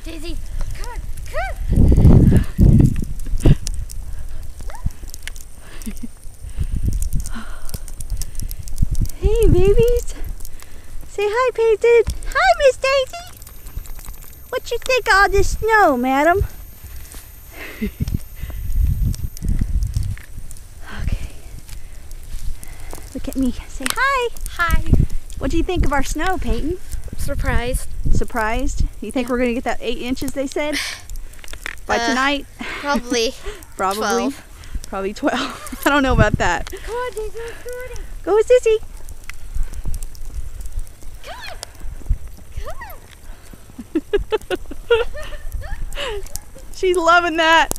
Daisy, come on, come on. Hey, babies. Say hi, Peyton. Hi, Miss Daisy. What you think of all this snow, madam? Okay. Look at me. Say hi. Hi. What do you think of our snow, Peyton? Surprised. Surprised? You think we're going to get that 8 inches they said by tonight? Probably. Probably. 12. Probably 12. I don't know about that. Come on, Daisy, let's go running. Go, Sissy. Come on. She's loving that.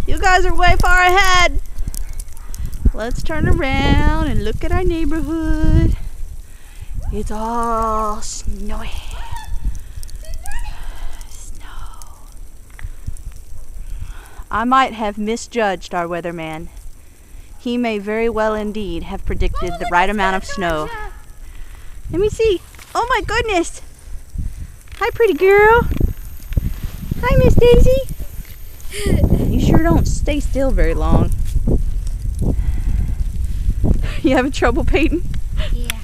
You guys are way far ahead. Let's turn around and look at our neighborhood. It's all snowy. Snow. I might have misjudged our weatherman. He may very well indeed have predicted the right amount of snow. Let me see. Oh my goodness. Hi, pretty girl. Hi, Miss Daisy. You sure don't stay still very long. You having trouble, Peyton? Yeah.